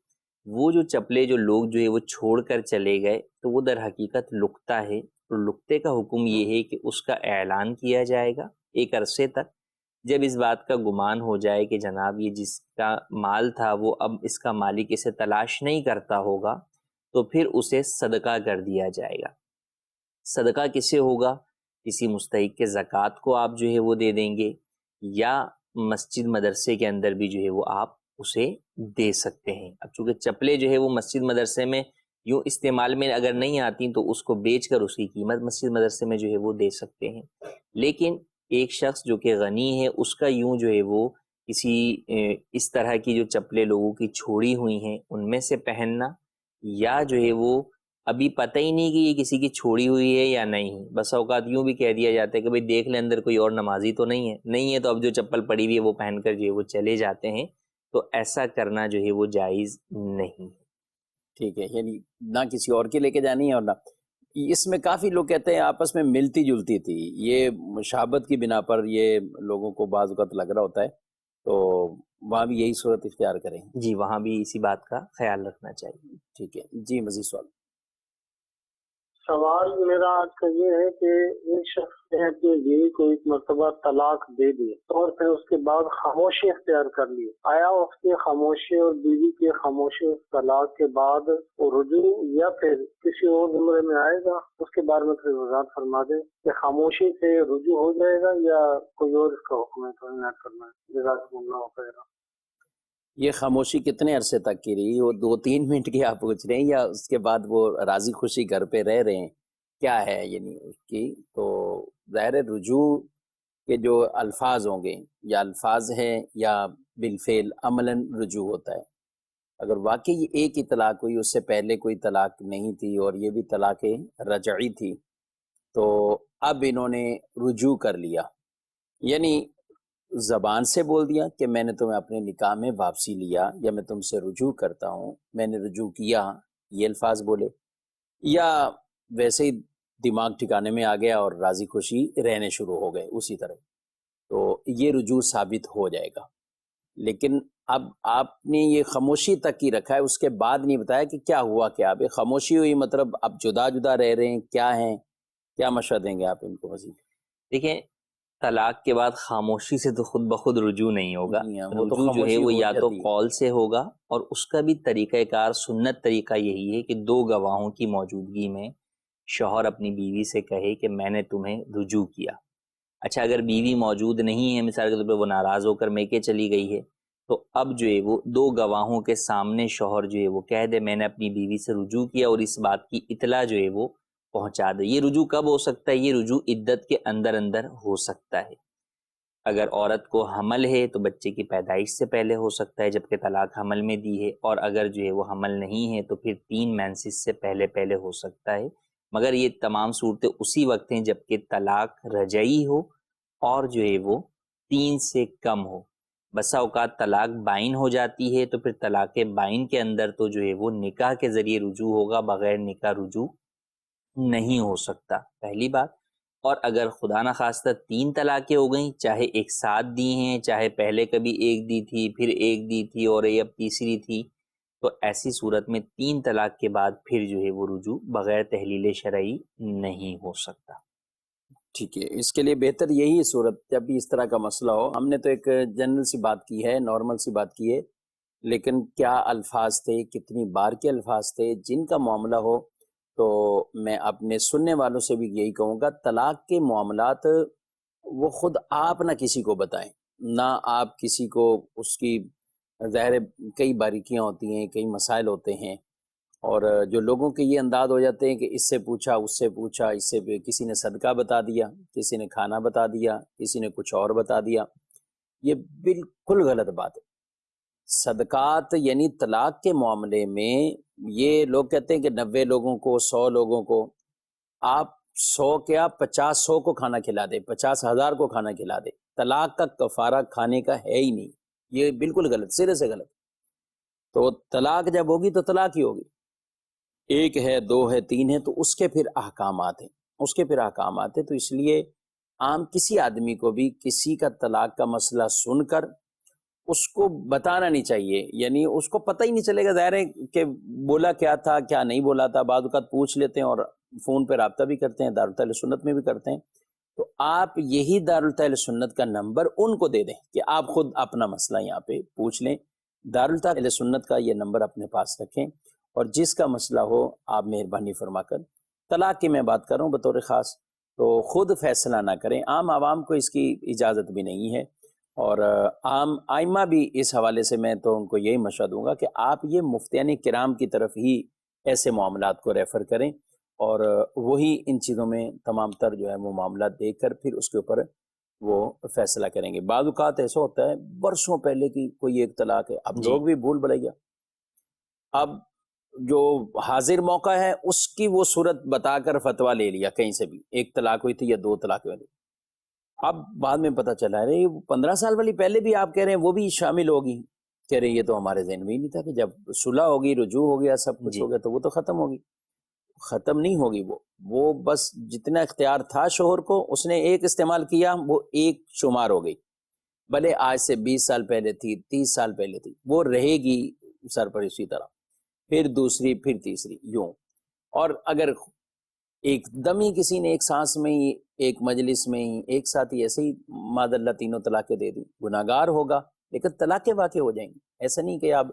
وہ جو چپلیں جو لوگ جو ہے وہ چھوڑ کر چلے گئے تو وہ در حقیقت لقطہ ہے، اور لقطے کا حکم یہ ہے کہ اس کا اعلان کیا جائے گا ایک عرصے تک، جب اس بات کا گمان ہو جائے کہ جناب یہ جس کا مال تھا وہ اب اس کا مالک اسے تلاش نہیں کرتا ہوگا تو پھر اسے صدقہ کر دیا جائے گا۔ صدقہ کسے ہوگا؟ کسی مستحق کے زکوٰۃ کو آپ جو ہے وہ دے دیں گے، یا مسجد مدرسے کے اندر بھی جو ہے وہ آپ اسے دے سکتے ہیں۔ اب چونکہ چپلے جو ہے وہ مسجد مدرسے میں یوں استعمال میں اگر نہیں آتی تو اس کو بیچ کر اس کی قیمت مسجد مدرسے میں جو ہے وہ دے سکتے ہیں، لیکن ایک شخص جو کہ غنی ہے اس کا یوں جو ہے وہ کسی اس طرح کی جو چپلیں لوگوں کی چھوڑی ہوئی ہیں ان میں سے پہننا، یا جو ہے وہ ابھی پتہ ہی نہیں کہ یہ کسی کی چھوڑی ہوئی ہے یا نہیں. بس اوقات یوں بھی کہہ دیا جاتا ہے کہ بھئی دیکھ لیں اندر کوئی اور نمازی تو نہیں ہے تو اب جو چپل پڑی ہوئی ہے وہ پہن کر جو ہے وہ چلے جاتے ہیں. تو ایسا کرنا جو ہے وہ جائز نہیں ہے. ٹھیک ہے، یعنی نہ کسی اور کے لے کے جانی ہے اور نہ اس میں کافی لوگ کہتے ہیں آپس میں ملتی جلتی تھی، یہ مشابہت کی بنا پر یہ لوگوں کو بعض اوقات لگ رہا ہوتا ہے، تو وہاں بھی یہی صورت اختیار کریں. جی وہاں بھی اسی بات کا خیال رکھنا چاہیے. ٹھیک ہے جی، مزید سوال. سوال میرا آج کا یہ ہے کہ ایک شخص نے اپنی بیوی کو ایک مرتبہ طلاق دے دی اور پھر اس کے بعد خاموشی اختیار کر لی. آیا اس کی خاموشی اور بیوی کی خاموشی اس طلاق کے بعد وہ رجوع یا پھر کسی اور زمرے میں آئے گا؟ اس کے بارے میں پھر وضاحت فرما دے کہ خاموشی سے رجوع ہو جائے گا یا کوئی اور اس کا حکم ہے تو عنایت کرنا ہے. جزاکم اللہ خیرا. یہ خاموشی کتنے عرصے تک کی رہی؟ وہ 2-3 منٹ کی آپ پوچھ رہے ہیں یا اس کے بعد وہ راضی خوشی گھر پہ رہ رہے ہیں؟ کیا ہے یعنی اس کی؟ تو ظاہر رجوع کے جو الفاظ ہوں گے یا الفاظ ہیں یا بالفعل عملاً رجوع ہوتا ہے. اگر واقعی ایک ہی طلاق ہوئی، اس سے پہلے کوئی طلاق نہیں تھی اور یہ بھی طلاق رجعی تھی، تو اب انہوں نے رجوع کر لیا، یعنی زبان سے بول دیا کہ میں نے تمہیں اپنے نکاح میں واپسی لیا یا میں تم سے رجوع کرتا ہوں، میں نے رجوع کیا، یہ الفاظ بولے، یا ویسے ہی دماغ ٹھکانے میں آ گیا اور راضی خوشی رہنے شروع ہو گئے اسی طرح، تو یہ رجوع ثابت ہو جائے گا. لیکن اب آپ نے یہ خاموشی تک ہی رکھا ہے، اس کے بعد نہیں بتایا کہ کیا ہوا. کیا اب خاموشی ہوئی مطلب اب جدا جدا رہ رہے ہیں، کیا ہیں؟ کیا مشورہ دیں گے آپ ان کو مزید؟ دیکھیں طلاق کے بعد خاموشی سے تو خود بخود رجوع نہیں ہوگا. وہ تو رجوع جو ہے خاموشی وہ ہو یا تو جاتی ہے. قول سے ہوگا، اور اس کا بھی طریقہ کار سنت طریقہ یہی ہے کہ 2 گواہوں کی موجودگی میں شوہر اپنی بیوی سے کہے کہ میں نے تمہیں رجوع کیا. اچھا اگر بیوی موجود نہیں ہے، مثال کے طور پہ وہ ناراض ہو کر میکے چلی گئی ہے، تو اب جو ہے وہ 2 گواہوں کے سامنے شوہر جو ہے وہ کہہ دے میں نے اپنی بیوی سے رجوع کیا، اور اس بات کی اطلاع جو ہے وہ پہنچا دے. یہ رجوع کب ہو سکتا ہے؟ یہ رجوع عدت کے اندر اندر ہو سکتا ہے. اگر عورت کو حمل ہے تو بچے کی پیدائش سے پہلے ہو سکتا ہے جبکہ طلاق حمل میں دی ہے، اور اگر جو ہے وہ حمل نہیں ہے تو پھر 3 مینسس سے پہلے ہو سکتا ہے. مگر یہ تمام صورتیں اسی وقت ہیں جبکہ طلاق رجعی ہو اور جو ہے وہ 3 سے کم ہو. بسا اوقات طلاق بائن ہو جاتی ہے تو پھر طلاق بائن کے اندر تو جو ہے وہ نکاح کے ذریعے رجوع ہوگا، بغیر نکاح رجوع نہیں ہو سکتا، پہلی بات. اور اگر خدا نخواستہ 3 طلاقیں ہو گئیں، چاہے ایک ساتھ دی ہیں، چاہے پہلے کبھی ایک دی تھی پھر ایک دی تھی اور یہ اب تیسری تھی، تو ایسی صورت میں 3 طلاق کے بعد پھر جو ہے وہ رجوع بغیر تحلیل شرعی نہیں ہو سکتا. ٹھیک ہے، اس کے لیے بہتر یہی ہے صورت جب بھی اس طرح کا مسئلہ ہو. ہم نے تو ایک جنرل سی بات کی ہے، نارمل سی بات کی ہے، لیکن کیا الفاظ تھے، کتنی بار کے الفاظ تھے، جن کا معاملہ ہو تو میں اپنے سننے والوں سے بھی یہی کہوں گا طلاق کے معاملات وہ خود آپ نہ کسی کو بتائیں، نہ آپ کسی کو اس کی ظاہر کئی باریکیاں ہوتی ہیں، کئی مسائل ہوتے ہیں، اور جو لوگوں کے یہ انداز ہو جاتے ہیں کہ اس سے پوچھا اس سے پوچھا، اس سے کسی نے صدقہ بتا دیا، کسی نے کھانا بتا دیا، کسی نے کچھ اور بتا دیا. یہ بالکل غلط بات ہے. صدقات یعنی طلاق کے معاملے میں یہ لوگ کہتے ہیں کہ 90 لوگوں کو 100 لوگوں کو، آپ 100 کیا 50-100 کو کھانا کھلا دے، 50,000 کو کھانا کھلا دے. طلاق کا کفارہ کھانے کا ہے ہی نہیں. یہ بالکل غلط، سرے سے غلط. تو طلاق جب ہوگی تو طلاق ہی ہوگی، 1 ہے 2 ہے 3 ہے تو اس کے پھر احکامات ہیں، اس کے پھر احکامات ہیں. تو اس لیے عام کسی آدمی کو بھی کسی کا طلاق کا مسئلہ سن کر اس کو بتانا نہیں چاہیے، یعنی اس کو پتہ ہی نہیں چلے گا ظاہر ہے کہ بولا کیا تھا کیا نہیں بولا تھا. بعض اوقات پوچھ لیتے ہیں اور فون پہ رابطہ بھی کرتے ہیں، دارالتحل سنت میں بھی کرتے ہیں. تو آپ یہی دارالتحل سنت کا نمبر ان کو دے دیں کہ آپ خود اپنا مسئلہ یہاں پہ پوچھ لیں. دارالتحل سنت کا یہ نمبر اپنے پاس رکھیں، اور جس کا مسئلہ ہو آپ مہربانی فرما کر، طلاق کی میں بات کر رہا ہوں بطور خاص، تو خود فیصلہ نہ کریں. عام عوام کو اس کی اجازت بھی نہیں ہے، اور عام آئمہ بھی اس حوالے سے میں تو ان کو یہی مشورہ دوں گا کہ آپ یہ مفتیان کرام کی طرف ہی ایسے معاملات کو ریفر کریں، اور وہی ان چیزوں میں تمام تر جو ہے وہ معاملات دیکھ کر پھر اس کے اوپر وہ فیصلہ کریں گے. بعض اوقات ایسا ہوتا ہے برسوں پہلے کی کوئی ایک طلاق ہے، اب لوگ بھی بھول بھلائیا، اب جو حاضر موقع ہے اس کی وہ صورت بتا کر فتویٰ لے لیا کہیں سے بھی، ایک طلاق ہوئی تھی یا 2 طلاق والی، اب بعد میں پتہ چلا رہے 15 سال والی پہلے بھی آپ کہہ رہے ہیں وہ بھی شامل ہوگی، کہہ رہے یہ تو ہمارے ذہن میں ہی نہیں تھا کہ جب صلح ہوگی، رجوع ہو گیا، سب کچھ ہو گیا تو وہ تو ختم ہوگی. ختم نہیں ہوگی، وہ بس جتنا اختیار تھا شوہر کو اس نے ایک استعمال کیا، وہ ایک شمار ہو گئی، بھلے آج سے 20 سال پہلے تھی، 30 سال پہلے تھی، وہ رہے گی سر پر اسی طرح، پھر دوسری، پھر تیسری، یوں. اور اگر ایک دم ہی کسی نے ایک سانس میں ہی، ایک مجلس میں ہی، ایک ساتھ ہی ایسے ہی معاذ اللہ 3 طلاقیں دے دی، گناہگار ہوگا، لیکن طلاقیں واقع ہو جائیں گی. ایسا نہیں کہ اب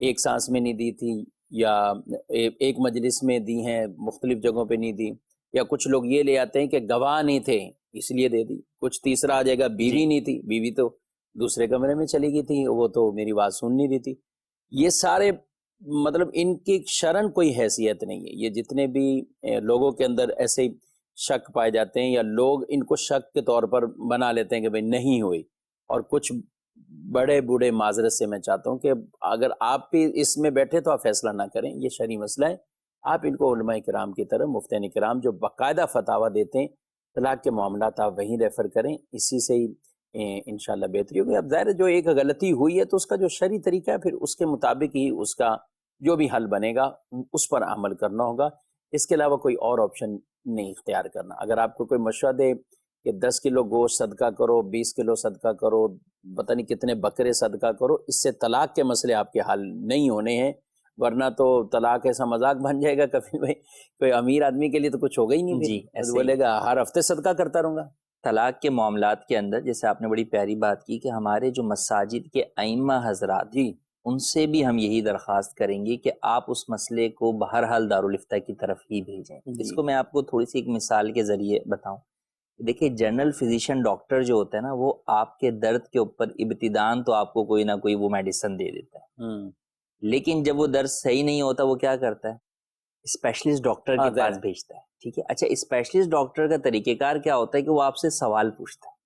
ایک سانس میں نہیں دی تھی یا ایک مجلس میں دی ہیں، مختلف جگہوں پہ نہیں دی، یا کچھ لوگ یہ لے آتے ہیں کہ گواہ نہیں تھے اس لیے دے دی. کچھ تیسرا آ جائے گا بیوی نہیں تھی، بیوی تو دوسرے کمرے میں چلی گئی تھی، وہ تو میری بات سن نہیں رہی تھی. یہ سارے مطلب ان کی شرعن کوئی حیثیت نہیں ہے. یہ جتنے بھی لوگوں کے اندر ایسے شک پائے جاتے ہیں یا لوگ ان کو شک کے طور پر بنا لیتے ہیں کہ بھئی نہیں ہوئی، اور کچھ بڑے بوڑھے معذرت سے میں چاہتا ہوں کہ اگر آپ بھی اس میں بیٹھے تو آپ فیصلہ نہ کریں، یہ شرعی مسئلہ ہے. آپ ان کو علماء کرام کی طرف، مفتیان کرام جو باقاعدہ فتاویٰ دیتے ہیں طلاق کے معاملات، آپ وہیں ریفر کریں، اسی سے ہی انشاءاللہ بہتری ہوگی. اب ظاہر ہے جو ایک غلطی ہوئی ہے تو اس کا جو شرعی طریقہ ہے پھر اس کے مطابق ہی اس کا جو بھی حل بنے گا اس پر عمل کرنا ہوگا. اس کے علاوہ کوئی اور آپشن نہیں اختیار کرنا. اگر آپ کو کوئی مشورہ دے کہ 10 کلو گوشت صدقہ کرو، 20 کلو صدقہ کرو، پتہ نہیں کتنے بکرے صدقہ کرو، اس سے طلاق کے مسئلے آپ کے حل نہیں ہونے ہیں، ورنہ تو طلاق ایسا مذاق بن جائے گا کبھی بھائی کوئی امیر آدمی کے لیے تو کچھ ہوگا ہی نہیں. جی، ایسے بولے گا ہر ہفتے صدقہ کرتا رہوں گا. طلاق کے معاملات کے اندر جیسے آپ نے بڑی پیاری بات کی کہ ہمارے جو مساجد کے ائمہ حضرات، جی ان سے بھی ہم یہی درخواست کریں گے کہ آپ اس مسئلے کو بہرحال دارالفتہ کی طرف ہی بھیجیں. اس کو میں آپ کو تھوڑی سی ایک مثال کے ذریعے بتاؤں. دیکھیں جنرل فزیشین ڈاکٹر جو ہوتا ہے نا، وہ آپ کے درد کے اوپر ابتداً تو آپ کو کوئی نہ کوئی وہ میڈیسن دے دیتا ہے، لیکن جب وہ درد صحیح نہیں ہوتا وہ کیا کرتا ہے؟ اسپیشلسٹ ڈاکٹر کے پاس بھیجتا ہے. ٹھیک ہے، اچھا اسپیشلسٹ ڈاکٹر کا طریقہ کار کیا ہوتا ہے کہ وہ آپ سے سوال پوچھتا ہے،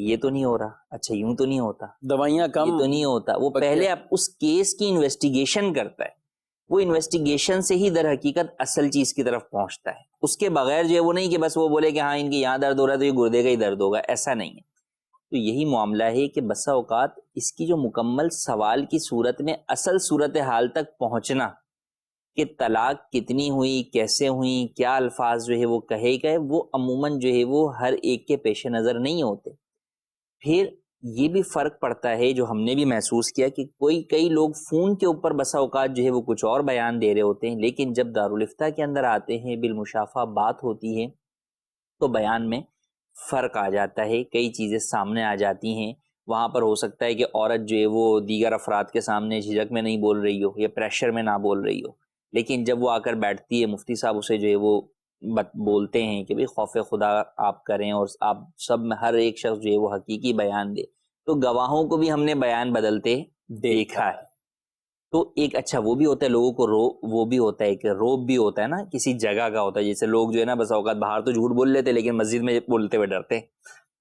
یہ تو نہیں ہو رہا، اچھا یوں تو نہیں ہوتا، دوائیاں کم، یہ تو نہیں ہوتا. وہ پہلے آپ اس کیس کی انویسٹیگیشن کرتا ہے، وہ انویسٹیگیشن سے ہی در حقیقت اصل چیز کی طرف پہنچتا ہے. اس کے بغیر جو ہے وہ نہیں کہ بس وہ بولے کہ ہاں ان کی یہاں درد ہو رہا ہے تو یہ گردے کا ہی درد ہوگا، ایسا نہیں ہے. تو یہی معاملہ ہے کہ بسا اوقات اس کی جو مکمل سوال کی صورت میں اصل صورتحال تک پہنچنا کہ طلاق کتنی ہوئی، کیسے ہوئی، کیا الفاظ جو ہے وہ کہے گئے، وہ عموماً جو ہے وہ ہر ایک کے پیش نظر نہیں ہوتے. پھر یہ بھی فرق پڑتا ہے جو ہم نے بھی محسوس کیا کہ کئی لوگ فون کے اوپر بسا اوقات جو ہے وہ کچھ اور بیان دے رہے ہوتے ہیں، لیکن جب دارالفتہ کے اندر آتے ہیں، بالمشافہ بات ہوتی ہے تو بیان میں فرق آ جاتا ہے، کئی چیزیں سامنے آ جاتی ہیں. وہاں پر ہو سکتا ہے کہ عورت جو ہے وہ دیگر افراد کے سامنے جھجک میں نہیں بول رہی ہو یا پریشر میں نہ بول رہی ہو، لیکن جب وہ آ کر بیٹھتی ہے مفتی صاحب اسے جو ہے وہ بولتے ہیں کہ بھئی خوف خدا آپ کریں اور آپ سب میں ہر ایک شخص جو ہے وہ حقیقی بیان دے، تو گواہوں کو بھی ہم نے بیان بدلتے دیکھا ہے. تو ایک اچھا وہ بھی ہوتا ہے لوگوں کو وہ بھی ہوتا ہے کہ روب بھی ہوتا ہے نا، کسی جگہ کا ہوتا ہے. جیسے لوگ جو ہے نا بس اوقات باہر تو جھوٹ بول لیتے لیکن مسجد میں بولتے ہوئے ڈرتے،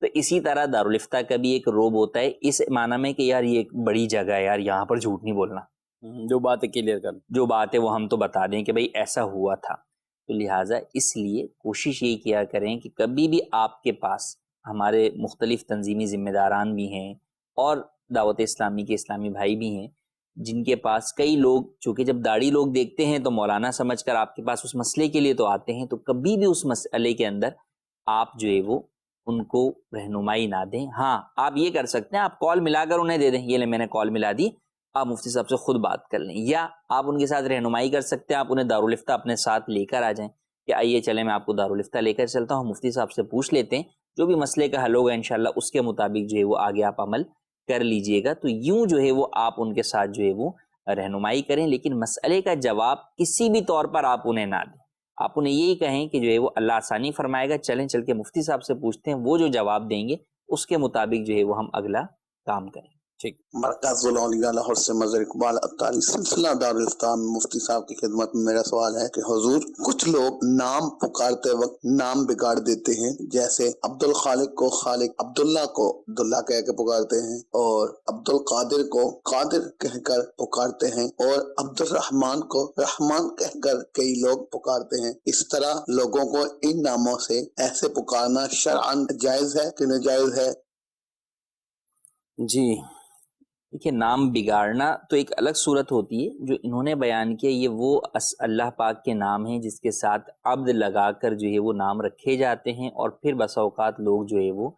تو اسی طرح دارالفتہ کا بھی ایک روب ہوتا ہے اس معنی میں کہ یار یہ ایک بڑی جگہ ہے، یار یہاں پر جھوٹ نہیں بولنا، جو باتیں کلیئر کر، جو بات ہے وہ ہم تو بتا دیں کہ بھئی ایسا ہوا تھا. تو لہٰذا اس لیے کوشش یہ کیا کریں کہ کبھی بھی آپ کے پاس ہمارے مختلف تنظیمی ذمہ داران بھی ہیں اور دعوت اسلامی کے اسلامی بھائی بھی ہیں جن کے پاس کئی لوگ چونکہ جب داڑھی لوگ دیکھتے ہیں تو مولانا سمجھ کر آپ کے پاس اس مسئلے کے لیے تو آتے ہیں، تو کبھی بھی اس مسئلے کے اندر آپ جو ہے وہ ان کو رہنمائی نہ دیں. ہاں آپ یہ کر سکتے ہیں، آپ کال ملا کر انہیں دے دیں، یہ لیں میں نے کال ملا دی، آپ مفتی صاحب سے خود بات کر لیں، یا آپ ان کے ساتھ رہنمائی کر سکتے ہیں، آپ انہیں دارالفتہ اپنے ساتھ لے کر آ جائیں کہ آئیے چلیں میں آپ کو دارالفتہ لے کر چلتا ہوں، مفتی صاحب سے پوچھ لیتے ہیں، جو بھی مسئلے کا حل ہوگا انشاءاللہ اس کے مطابق جو ہے وہ آگے آپ عمل کر لیجئے گا. تو یوں جو ہے وہ آپ ان کے ساتھ جو ہے وہ رہنمائی کریں، لیکن مسئلے کا جواب کسی بھی طور پر آپ انہیں نہ دیں. آپ انہیں یہی کہیں کہ جو ہے وہ اللہ آسانی فرمائے گا، چلیں چل کے مفتی صاحب سے پوچھتے ہیں، وہ جو جواب دیں گے اس کے مطابق جو ہے وہ ہم اگلا کام کریں. ٹھیک. مرکز العلیا لاہور سے مظہر اقبال اتاری سلسلہ دارالفتاح میں مفتی صاحب کی خدمت میں میرا سوال ہے کہ حضور کچھ لوگ نام پکارتے وقت نام بگاڑ دیتے ہیں، جیسے عبد الخالق کو خالق، عبداللہ کو عبداللہ کہہ کے پکارتے ہیں، اور عبد القادر کو قادر کہہ کر پکارتے ہیں، اور عبد الرحمن کو رحمان کہہ کر کئی لوگ پکارتے ہیں. اس طرح لوگوں کو ان ناموں سے ایسے پکارنا شرعاً جائز ہے کہ ناجائز ہے؟ جی دیکھیے، نام بگاڑنا تو ایک الگ صورت ہوتی ہے. جو انہوں نے بیان کیا یہ وہ اللہ پاک کے نام ہیں جس کے ساتھ عبد لگا کر جو ہے وہ نام رکھے جاتے ہیں، اور پھر بسا اوقات لوگ جو ہے وہ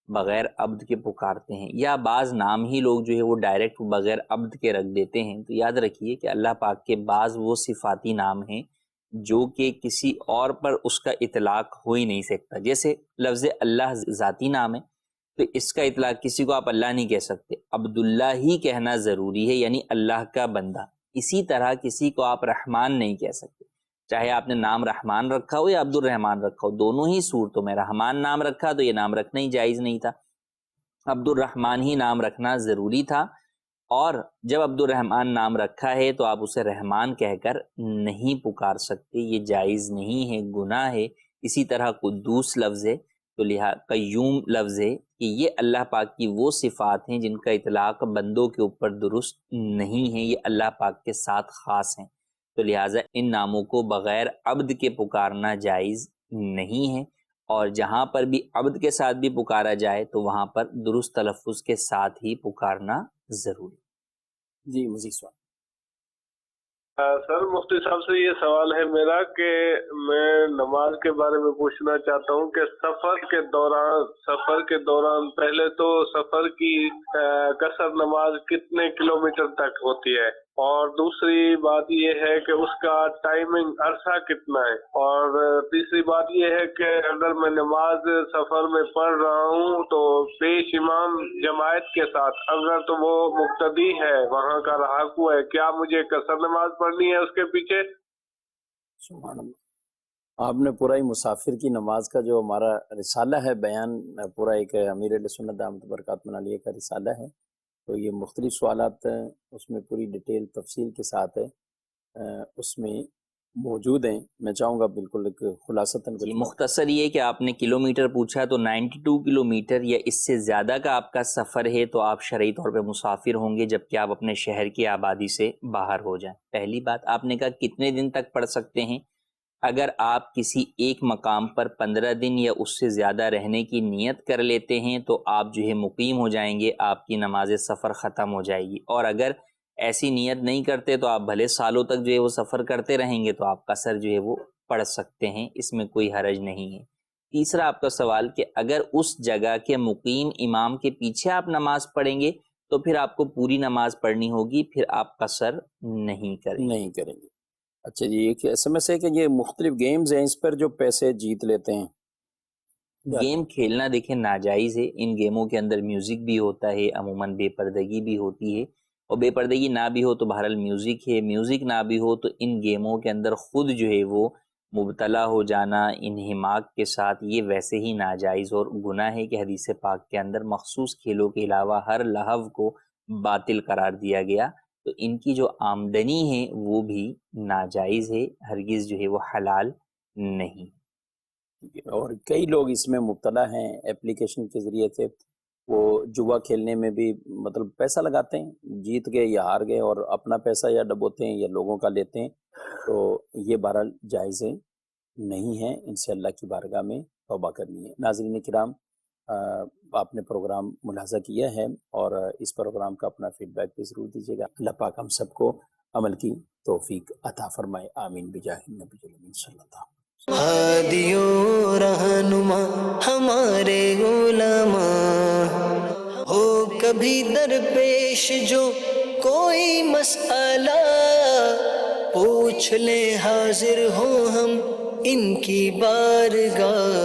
بغیر عبد کے پکارتے ہیں، یا بعض نام ہی لوگ جو ہے وہ ڈائریکٹ بغیر عبد کے رکھ دیتے ہیں. تو یاد رکھیے کہ اللہ پاک کے بعض وہ صفاتی نام ہیں جو کہ کسی اور پر اس کا اطلاق ہو ہی نہیں سکتا. جیسے لفظ اللہ ذاتی نام ہے، تو اس کا اطلاق کسی کو آپ اللہ نہیں کہہ سکتے، عبداللہ ہی کہنا ضروری ہے، یعنی اللہ کا بندہ. اسی طرح کسی کو آپ رحمان نہیں کہہ سکتے، چاہے آپ نے نام رحمان رکھا ہو یا عبد الرحمان رکھا ہو. دونوں ہی صورتوں میں رحمان نام رکھا تو یہ نام رکھنا ہی جائز نہیں تھا، عبد الرحمان ہی نام رکھنا ضروری تھا. اور جب عبد الرحمان نام رکھا ہے تو آپ اسے رحمان کہہ کر نہیں پکار سکتے، یہ جائز نہیں ہے، گناہ ہے. اسی طرح قدوس لفظ ہے تو قیوم لفظ ہے کہ یہ اللہ پاک کی وہ صفات ہیں جن کا اطلاق بندوں کے اوپر درست نہیں ہے، یہ اللہ پاک کے ساتھ خاص ہیں. تو لہٰذا ان ناموں کو بغیر عبد کے پکارنا جائز نہیں ہے، اور جہاں پر بھی عبد کے ساتھ بھی پکارا جائے تو وہاں پر درست تلفظ کے ساتھ ہی پکارنا ضروری. جی مزید سوال. سر مفتی صاحب سے یہ سوال ہے میرا کہ میں نماز کے بارے میں پوچھنا چاہتا ہوں کہ سفر کے دوران پہلے تو سفر کی قصر نماز کتنے کلومیٹر تک ہوتی ہے، اور دوسری بات یہ ہے کہ اس کا ٹائمنگ عرصہ کتنا ہے، اور تیسری بات یہ ہے کہ اگر میں نماز سفر میں پڑھ رہا ہوں تو پیش امام جماعت کے ساتھ اگر تو وہ مقتدی ہے، وہاں کا رہاکو ہے، کیا مجھے قصر نماز پڑھنی ہے اس کے پیچھے؟ سبحان اللہ. آپ نے پورا ہی مسافر کی نماز کا جو ہمارا رسالہ ہے بیان، پورا ایک امیر اہل سنت دامت برکاتہ علیہ کا رسالہ ہے، تو یہ مختلف سوالات اس میں پوری ڈیٹیل تفصیل کے ساتھ ہے اس میں موجود ہیں. میں چاہوں گا بالکل ایک خلاصتاً مختصر یہ کہ آپ نے کلومیٹر پوچھا تو 92 کلومیٹر یا اس سے زیادہ کا آپ کا سفر ہے تو آپ شرعی طور پہ مسافر ہوں گے، جبکہ آپ اپنے شہر کی آبادی سے باہر ہو جائیں. پہلی بات آپ نے کہا کتنے دن تک پڑھ سکتے ہیں. اگر آپ کسی ایک مقام پر 15 دن یا اس سے زیادہ رہنے کی نیت کر لیتے ہیں تو آپ جو ہے مقیم ہو جائیں گے، آپ کی نماز سفر ختم ہو جائے گی. اور اگر ایسی نیت نہیں کرتے تو آپ بھلے سالوں تک جو ہے وہ سفر کرتے رہیں گے تو آپ قصر جو ہے وہ پڑھ سکتے ہیں، اس میں کوئی حرج نہیں ہے. تیسرا آپ کا سوال کہ اگر اس جگہ کے مقیم امام کے پیچھے آپ نماز پڑھیں گے تو پھر آپ کو پوری نماز پڑھنی ہوگی، پھر آپ قصر نہیں کریں گے. اچھا جی، ایک ایس ایم ایس ہے کہ یہ مختلف گیمز ہیں، اس پر جو پیسے جیت لیتے ہیں. گیم کھیلنا دیکھیں ناجائز ہے. ان گیموں کے اندر میوزک بھی ہوتا ہے، عموماً بے پردگی بھی ہوتی ہے، اور بے پردگی نہ بھی ہو تو بہرحال میوزک ہے، میوزک نہ بھی ہو تو ان گیموں کے اندر خود جو ہے وہ مبتلا ہو جانا انہماک کے ساتھ یہ ویسے ہی ناجائز اور گناہ ہے کہ حدیث پاک کے اندر مخصوص کھیلوں کے علاوہ ہر لہو کو باطل قرار دیا گیا. تو ان کی جو آمدنی ہے وہ بھی ناجائز ہے، ہرگز جو ہے وہ حلال نہیں. اور کئی لوگ اس میں مبتلا ہیں، اپلیکیشن کے ذریعے سے وہ جوا کھیلنے میں بھی مطلب پیسہ لگاتے ہیں، جیت گئے یا ہار گئے، اور اپنا پیسہ یا ڈبوتے ہیں یا لوگوں کا لیتے ہیں. تو یہ بہرحال جائز نہیں ہے، ان سے اللہ کی بارگاہ میں توبہ کرنی ہے. ناظرین کرام، آپ نے پروگرام ملاحظہ کیا ہے اور اس پروگرام کا اپنا فیڈ بیک بھی ضرور دیجیے گا. اللہ پاک ہم سب کو عمل کی توفیق عطا فرمائے. آمین بجاہ النبی الامین صلی اللہ علیہ وسلم. ہادیوں رہنما ہمارے علماء ہو کبھی درپیش جو کوئی مسئلہ پوچھ لے، حاضر ہو ہم ان کی بارگاہ